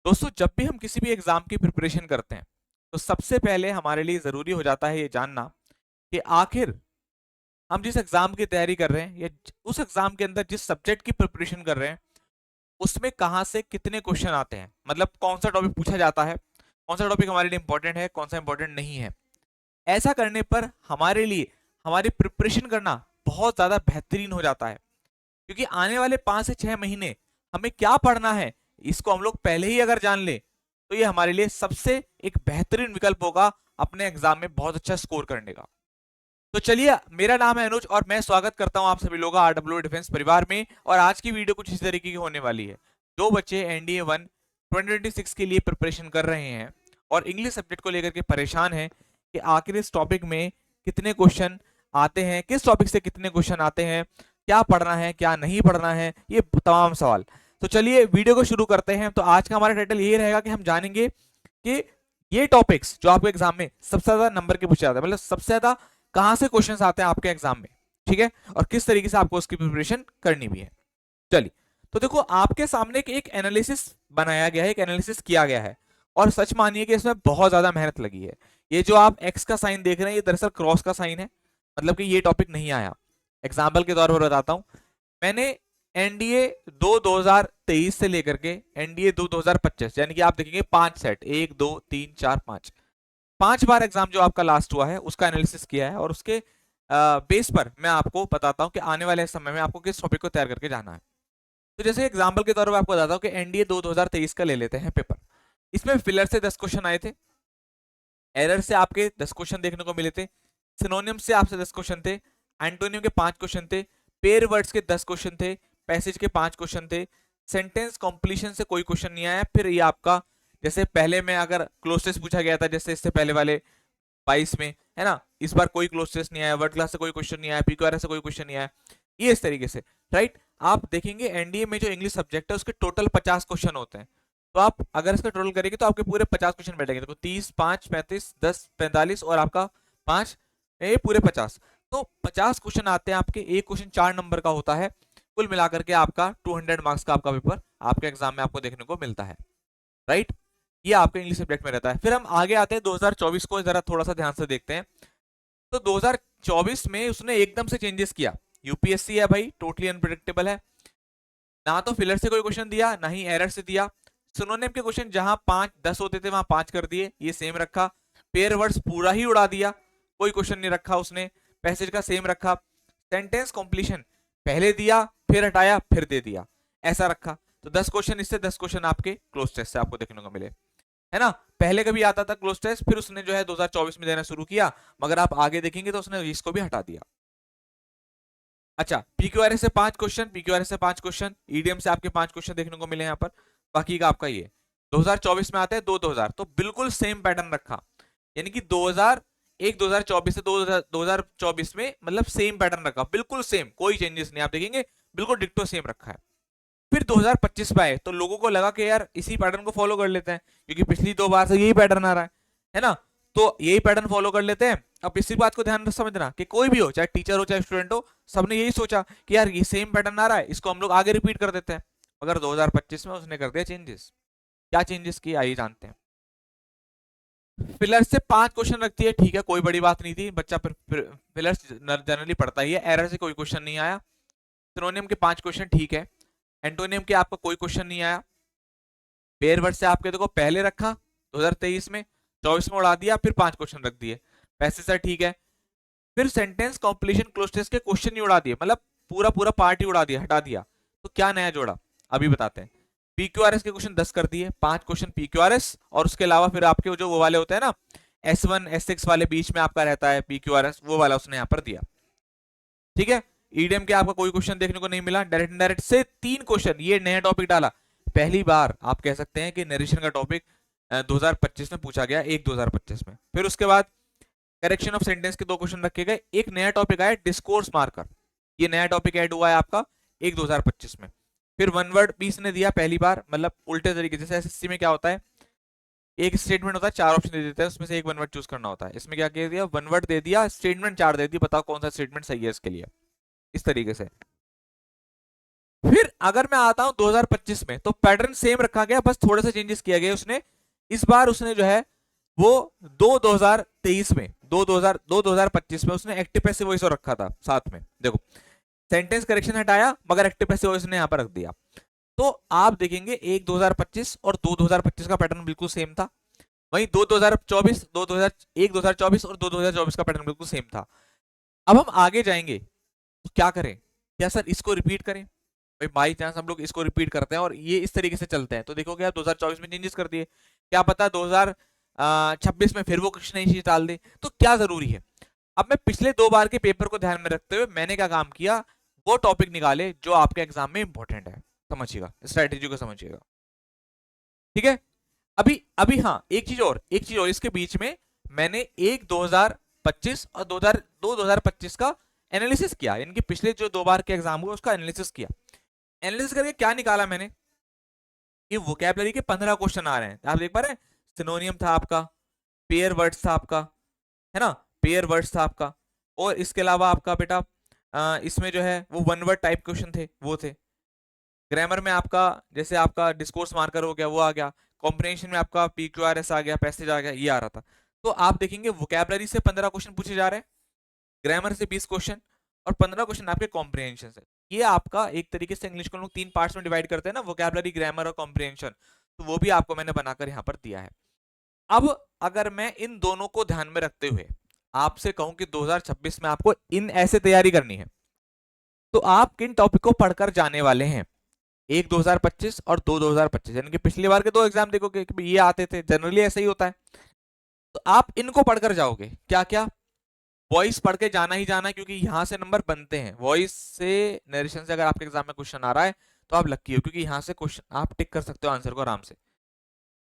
दोस्तों, जब भी हम किसी भी एग्जाम की प्रिपरेशन करते हैं तो सबसे पहले हमारे लिए जरूरी हो जाता है ये जानना कि आखिर हम जिस एग्जाम की तैयारी कर रहे हैं या उस एग्जाम के अंदर जिस सब्जेक्ट की प्रिपरेशन कर रहे हैं उसमें कहाँ से कितने क्वेश्चन आते हैं, मतलब कौन सा टॉपिक पूछा जाता है, कौन सा टॉपिक हमारे लिए इंपॉर्टेंट है, कौन सा इंपॉर्टेंट नहीं है। ऐसा करने पर हमारे लिए हमारी प्रिपरेशन करना बहुत ज्यादा बेहतरीन हो जाता है, क्योंकि आने वाले 5 से 6 महीने हमें क्या पढ़ना है इसको हम लोग पहले ही अगर जान ले तो ये हमारे लिए सबसे एक बेहतरीन विकल्प होगा अपने एग्जाम में बहुत अच्छा स्कोर करने का। तो चलिए, मेरा नाम है अनुज और मैं स्वागत करता हूं आप सभी लोगों का आरडब्ल्यू डिफेंस परिवार में। और आज की वीडियो कुछ इस तरीके की होने वाली है। जो बच्चे एनडीए 1 2026 के लिए प्रिपरेशन कर रहे हैं और इंग्लिश सब्जेक्ट को लेकर के परेशान हैं कि आखिर इस टॉपिक में कितने क्वेश्चन आते हैं, किस टॉपिक से कितने क्वेश्चन आते हैं, क्या पढ़ना है क्या नहीं पढ़ना है, ये तमाम सवाल। तो चलिए वीडियो को शुरू करते हैं। तो आज का हमारा टाइटल ये रहेगा कि हम जानेंगे कि ये टॉपिक्स जो आपके एग्जाम में सबसे ज्यादा नंबर के पूछे जाते हैं, मतलब सबसे ज्यादा कहां से क्वेश्चंस आते हैं आपके एग्जाम में, ठीक है, और किस तरीके से आपको उसकी प्रिपरेशन करनी भी है। चलिए, तो देखो आपके सामने एक एनालिसिस बनाया गया है, एक एनालिसिस किया गया है और सच मानिए कि इसमें बहुत ज्यादा मेहनत लगी है। ये जो आप एक्स का साइन देख रहे हैं ये दरअसल क्रॉस का साइन है, मतलब कि ये टॉपिक नहीं आया। एग्जाम्पल के तौर पर बताता हूं, मैंने एनडीए 2023 से लेकर के एनडीए 2025 यानी कि आप देखेंगे 5 सेट, 1 2 3 4 5 5 बार एग्जाम जो आपका लास्ट हुआ है उसका एनालिसिस किया है और उसके बेस पर मैं आपको बताता हूं कि आने वाले समय में आपको किस टॉपिक को तैयार करके जाना है। तो जैसे एग्जांपल के तौर पर आपको बताता हूं कि एनडीए 2023 का ले लेते हैं पेपर। इसमें फिलर से 10 क्वेश्चन आए थे, एरर से आपके 10 क्वेश्चन देखने को मिले थे, सिनोनियम से आपसे 10 क्वेश्चन थे, एंटोनियम के 5 क्वेश्चन थे, पेयर वर्ड्स के 10 क्वेश्चन थे, पैसेज के 5 क्वेश्चन थे, सेंटेंस कॉम्प्लीशन से कोई क्वेश्चन नहीं आया। फिर ये आपका जैसे पहले में अगर क्लोज पूछा गया था जैसे इससे पहले वाले 22 में, है ना, इस बार कोई क्लोज टेस्ट नहीं आया, वर्ड क्लास से कोई क्वेश्चन नहीं आया, पीक्यूआरएस से कोई क्वेश्चन नहीं आया। ये इस तरीके से, राइट। आप देखेंगे एनडीए में जो इंग्लिश सब्जेक्ट है उसके टोटल 50 क्वेश्चन होते हैं। तो आप अगर इसका टोटल करेंगे तो आपके पूरे 50 क्वेश्चन बैठेंगे। देखो 30 5 35 10 45 और आपका 5, ये पूरे 50। तो 50 क्वेश्चन आते हैं आपके, एक क्वेश्चन 4 नंबर का होता है। कुल मिलाकर के आपका 200 मार्क्स का आपका पेपर आपके एग्जाम में आपको देखने को मिलता है, राइट। ये आपके इंग्लिश सब्जेक्ट में रहता है। फिर हम आगे आते हैं 2024 को, जरा थोड़ा सा ध्यान से देखते हैं। तो 2024 में उसने एकदम से चेंजेस किया। यूपीएससी है भाई, टोटली अनप्रिडिक्टेबल है, ना तो फिलर से कोई क्वेश्चन दिया ना ही एरर से दिया। सिनोनिम के क्वेश्चन जहां 5 10 होते थे वहां 5 कर दिए, ये सेम रखा। पेयर वर्ड्स पूरा ही उड़ा दिया, कोई क्वेश्चन नहीं रखा उसने। पैसेज का सेम रखा। सेंटेंस कॉम्प्लीशन पहले दिया फिर हटाया फिर दे दिया, ऐसा रखा। तो 10 क्वेश्चन इससे, 10 क्वेश्चन आपके क्लोज टेस्ट से आपको देखने को मिले, है ना। पहले कभी आता था क्लोज टेस्ट, फिर उसने जो है 2024 में देना शुरू किया, मगर आप आगे देखेंगे तो उसने इसको भी हटा दिया। अच्छा, पीक्यूआरएस से 5 क्वेश्चन, पीक्यूआरएस से 5 क्वेश्चन, ईडीएम से आपके 5 क्वेश्चन देखने को मिले यहाँ पर। बाकी का आपका ये 2024 में आता है 2000, तो बिल्कुल सेम पैटर्न रखा, यानी कि 2001 2024 से 2024 में मतलब सेम पैटर्न रखा, बिल्कुल सेम, कोई चेंजेस नहीं। आप देखेंगे बिल्कुल डिक्टो सेम रखा है। फिर 2025 में आए तो लोगों को लगा कि यार इसी पैटर्न को फॉलो कर लेते हैं, क्योंकि पिछली 2 बार से यही पैटर्न आ रहा है ना। तो यही पैटर्न फॉलो कर लेते हैं। अब इसी बात को ध्यान समझना कि कोई भी हो, चाहे टीचर हो चाहे स्टूडेंट हो, सबने यही सोचा कि यार ये सेम पैटर्न आ रहा है, इसको हम लोग आगे रिपीट कर देते हैं। मगर 2025 में उसने कर दिया चेंजेस। क्या चेंजेस किए आइए जानते हैं। फिलर से 5 क्वेश्चन रखती है, ठीक है, कोई बड़ी बात नहीं थी, बच्चा फिलर जनरली पढ़ता ही है। एरर से कोई क्वेश्चन नहीं आया। सिनोनियम के 5 क्वेश्चन, ठीक है। एंटोनियम के आपका कोई क्वेश्चन नहीं आया। पेयर वर्ड से आपके देखो पहले रखा 2023 में, 24 में उड़ा दिया, फिर 5 क्वेश्चन रख दिए। पैसेज सर ठीक है। फिर सेंटेंस कॉम्प्लीशन क्लोज टेस्ट के क्वेश्चन ही उड़ा दिए, मतलब पूरा पूरा पार्ट ही उड़ा दिया, हटा दिया। तो क्या नया जोड़ा अभी बताते हैं। पीक्यूआरएस के क्वेश्चन 10 कर दिए, 5 क्वेश्चन पीक्यूआरएस, और उसके अलावा फिर आपके जो वो वाले होते हैं ना, S1 S6 वाले बीच में आपका रहता है पीक्यूआरएस, वो वाला उसने यहाँ पर दिया, ठीक है। ईडीएम के आपका कोई क्वेश्चन देखने को नहीं मिला। डायरेक्ट इनडायरेक्ट से 3 क्वेश्चन, ये नया टॉपिक डाला। पहली बार आप कह सकते हैं कि नरेशन का टॉपिक 2025 में पूछा गया, 1 2025 में। फिर उसके बाद करेक्शन ऑफ सेंटेंस के 2 क्वेश्चन रखे गए। एक नया टॉपिक आया डिस्कोर्स मार्कर, ये नया टॉपिक ऐड हुआ है आपका 1 2025 में। फिर वन वर्ड पीस ने दिया पहली बार, मतलब उल्टे तरीके से। एसएससी में क्या होता है, एक स्टेटमेंट होता है, 4 ऑप्शन दे देते हैं, उसमें से एक वन वर्ड चूज करना होता है। इसमें क्या किया दिया, वन वर्ड दे दिया, स्टेटमेंट 4 दे दी, बताओ कौन सा स्टेटमेंट सही है इसके लिए, इस तरीके से। फिर अगर मैं आता हूं 2025 में, तो पैटर्न सेम रखा गया, बस थोड़े से चेंजेस किया गया उसने। इस बार उसने जो है वो 2023 में 2025 में उसने एक्टिव पैसिव वॉइस रखा था साथ में। देखो सेंटेंस करेक्शन हटाया मगर एक्टिव पैसिव वॉइस ने यहां पर रख दिया। तो आप देखेंगे एक 2025 और 2025 का पैटर्न बिल्कुल सेम था। वहीं 2024 2024 और 2024 का पैटर्न बिल्कुल सेम था। अब हम आगे जाएंगे तो क्या करें, क्या सर इसको रिपीट करें? भाई बाई चांस हम लोग इसको रिपीट करते हैं और ये इस तरीके से चलते हैं, तो देखोगे आप 2024 में चेंजेस कर दिए, क्या पता 2026 में फिर वो कुछ नई चीज डाल दे, तो क्या जरूरी है। अब मैं पिछले 2 बार के पेपर को ध्यान में रखते हुए मैंने क्या काम किया, वो टॉपिक निकाले जो आपके एग्जाम में इंपॉर्टेंट है। समझिएगा, स्ट्रेटेजी को समझिएगा, ठीक है। अभी अभी हाँ, एक चीज और इसके बीच में मैंने एक 2025 और 2025 का एनालिसिस किया, इनके पिछले जो 2 बार के एग्जाम हुए उसका एनालिसिस किया। एनालिसिस करके क्या निकाला मैंने, कि वोकैबुलरी के 15 क्वेश्चन आ रहे हैं, आप देख पा रहे हैं। सिनोनियम था आपका, पेयर वर्ड्स था आपका, है ना, पेयर वर्ड्स था आपका, और इसके अलावा आपका बेटा इसमें जो है वो वन वर्ड टाइप क्वेश्चन थे, वो थे। ग्रामर में आपका जैसे आपका डिस्कोर्स मार्कर हो गया, वो आ गया। कॉम्प्रिहेंशन में आपका PQRS आ गया, पैसेज आ गया, ये आ रहा था। तो आप देखेंगे वोकैबुलरी से 15 क्वेश्चन पूछे जा रहे हैं, ग्रामर से 20 क्वेश्चन, और 15 क्वेश्चन आपके कॉम्प्रिहेंशन से। ये आपका एक तरीके से इंग्लिश को लोग 3 पार्ट्स में डिवाइड करते हैं ना, वोकैबुलरी, ग्रामर और कॉम्प्रिहेंशन, तो वो भी आपको मैंने बनाकर यहाँ पर दिया है। अब अगर मैं इन दोनों को ध्यान में रखते हुए आपसे कहूं कि 2026 में आपको इन ऐसे तैयारी करनी है, तो आप किन टॉपिक को पढ़कर जाने वाले हैं, एक 2025 और 2025, यानी कि पिछली बार के 2 एग्जाम देखोगे कि ये आते थे, जनरली ऐसा ही होता है। तो आप इनको पढ़कर जाओगे, क्या क्या, वॉइस पढ़ के जाना ही जाना है, क्योंकि यहां से नंबर बनते हैं, वॉइस से, नरेशन से अगर आपके एग्जाम में क्वेश्चन आ रहा है तो आप लक्की हो, क्योंकि यहां से क्वेश्चन आप टिक कर सकते हो आंसर को आराम से,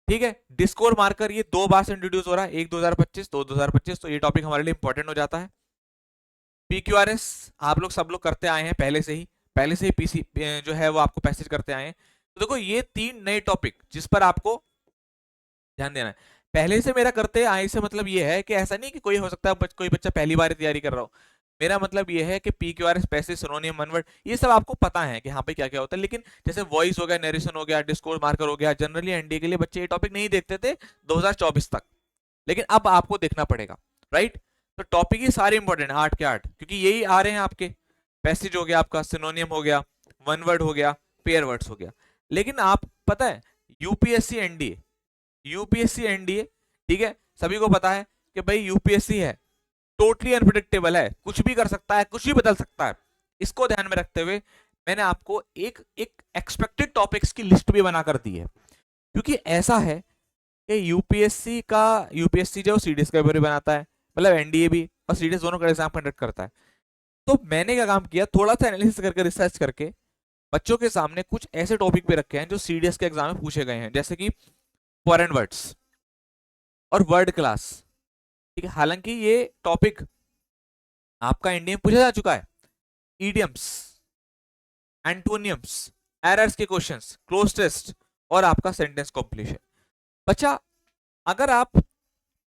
ठीक है। डिस्कोर मार्कर ये 2 बार से इंट्रोड्यूस हो रहा है, एक 2025 2025, तो ये टॉपिक हमारे लिए इंपॉर्टेंट हो जाता है। PQRS आप लोग सब लोग करते आए हैं पहले से ही पीसी जो है वो आपको पैसेज करते आए हैं। तो देखो ये 3 नए टॉपिक जिस पर आपको ध्यान देना है। पहले से मेरा करते आए से मतलब ये है कि ऐसा नहीं कि कोई हो सकता है कोई बच्चा पहली बार तैयारी कर रहा हो, मेरा मतलब ये है कि PQRS, पैसेज, सिनोनियम, वन ये सब आपको पता है कि यहाँ पे क्या क्या होता है। लेकिन जैसे वॉइस हो गया, नरेशन हो गया, डिस्कोर्स मार्कर हो गया, जनरली एनडीए के लिए बच्चे ये टॉपिक नहीं देखते थे 2024 तक, लेकिन अब आपको देखना पड़ेगा, राइट। तो टॉपिक ही सारे इंपॉर्टेंट 8 के 8, क्योंकि यही आ रहे हैं आपके। पैसेज हो गया आपका, सिनोनियम हो गया, वन वर्ड हो गया, पेयर वर्ड्स हो गया। लेकिन आप पता है यूपीएससी एनडीए, ठीक है, सभी को पता है कि भाई यूपीएससी है, टोटली अनप्रिडिक्टेबल है, कुछ भी कर सकता है, कुछ भी बदल सकता है। इसको ध्यान में रखते हुए मैंने आपको एक एक एक्सपेक्टेड टॉपिक्स की लिस्ट भी बनाकर दी है, क्योंकि ऐसा है कि यूपीएससी जो सीडीएस का पेपर भी बनाता है, मतलब एनडीए भी और सीडीएस दोनों का एग्जाम कंडक्ट करता है। तो मैंने क्या काम किया, थोड़ा सा एनालिसिस करके, रिसर्च करके बच्चों के सामने कुछ ऐसे टॉपिक पे रखे हैं जो सीडीएस के एग्जाम में पूछे गए हैं, जैसे कि फॉरेन वर्ड्स और वर्ड क्लास, ठीक है। हालांकि ये टॉपिक आपका इंडिया में पूछा जा चुका है, इडियम्स, एंटोनियम्स, एरर्स के क्वेश्चंस, क्लोज टेस्ट और आपका सेंटेंस कंप्लीशन। बच्चा अगर आप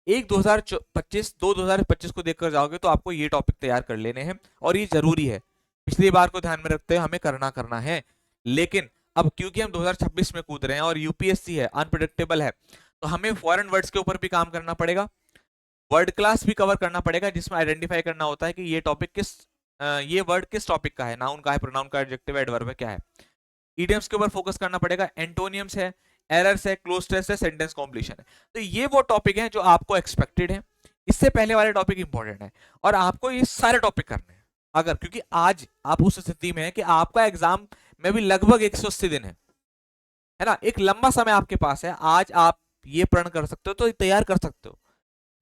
एक 2025 2025 को देखकर जाओगे तो आपको ये टॉपिक तैयार कर लेने हैं, और ये जरूरी है, पिछली बार को ध्यान में रखते हुए हमें करना है। लेकिन अब क्योंकि हम 2026 में कूद रहे हैं और यूपीएससी है, अनप्रिडिक्टेबल है, तो हमें फॉरेन वर्ड्स के ऊपर भी काम करना पड़ेगा, वर्ड क्लास भी कवर करना पड़ेगा, जिसमें आइडेंटिफाई करना होता है कि ये टॉपिक ये वर्ड किस टॉपिक का है, नाउन का है, प्रोनाउन का, एडजेक्टिव, एडवर्ब है, क्या है। इडियम्स के ऊपर फोकस करना पड़ेगा, एंटोनियम्स है, एरर्स है, क्लोज टेस्ट है, सेंटेंस कॉम्प्लीशन है। तो ये वो टॉपिक है जो आपको एक्सपेक्टेड है, इससे पहले वाले टॉपिक इंपॉर्टेंट है, और आपको ये सारे टॉपिक करने हैं। अगर क्योंकि आज आप उस स्थिति में है कि आपका एग्जाम में भी लगभग 180 दिन है ना, एक लंबा समय आपके पास है, आज आप ये प्रण कर सकते हो तो तैयार कर सकते हो।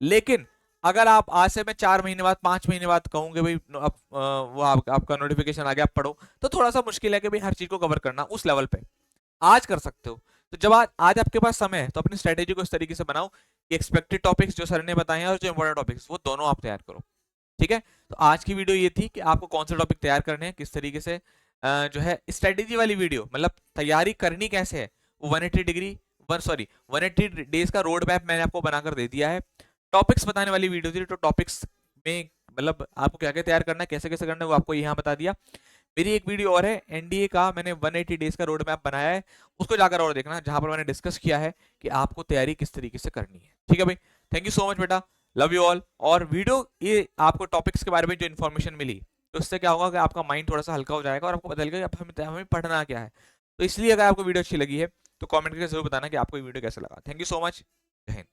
लेकिन अगर आप आज से मैं 4 महीने बाद 5 महीने बाद कहूंगे भाई अब वो आपका नोटिफिकेशन आ गया, आप पढ़ो, तो थोड़ा सा मुश्किल है कि भाई हर चीज को कवर करना उस लेवल पे। आज कर सकते हो, तो जब आज आपके पास समय है तो अपनी स्ट्रेटेजी को इस तरीके से बनाओ कि एक्सपेक्टेड टॉपिक्स जो सर ने बताए हैं और जो इंपॉर्टेंट टॉपिक्स वो दोनों आप तैयार करो, ठीक है। तो आज की वीडियो ये थी कि आपको कौन से टॉपिक तैयार करने हैं, किस तरीके से जो है स्ट्रेटेजी वाली वीडियो, मतलब तैयारी करनी कैसे है, वो 180 डेज का रोड मैप मैंने आपको बनाकर दे दिया है। टॉपिक्स बताने वाली वीडियो थी, तो टॉपिक्स में मतलब आपको क्या क्या तैयार करना है, कैसे कैसे करना है, वो आपको यहाँ बता दिया। मेरी एक वीडियो और है एनडीए का, मैंने 180 डेज का रोड मैप बनाया है, उसको जाकर और देखना, जहां पर मैंने डिस्कस किया है कि आपको तैयारी किस तरीके से करनी है। ठीक है भाई, थैंक यू सो मच बेटा, लव यू ऑल। और वीडियो ये आपको टॉपिक्स के बारे में जो इन्फॉर्मेशन मिली, तो इससे क्या होगा कि आपका माइंड थोड़ा सा हल्का हो जाएगा और आपको पता लगेगा कि हमें पढ़ना क्या है। तो इसलिए अगर आपको वीडियो अच्छी लगी है तो कमेंट करके जरूर बताना कि आपको ये वीडियो कैसा लगा। थैंक यू सो मच, जय हिंद।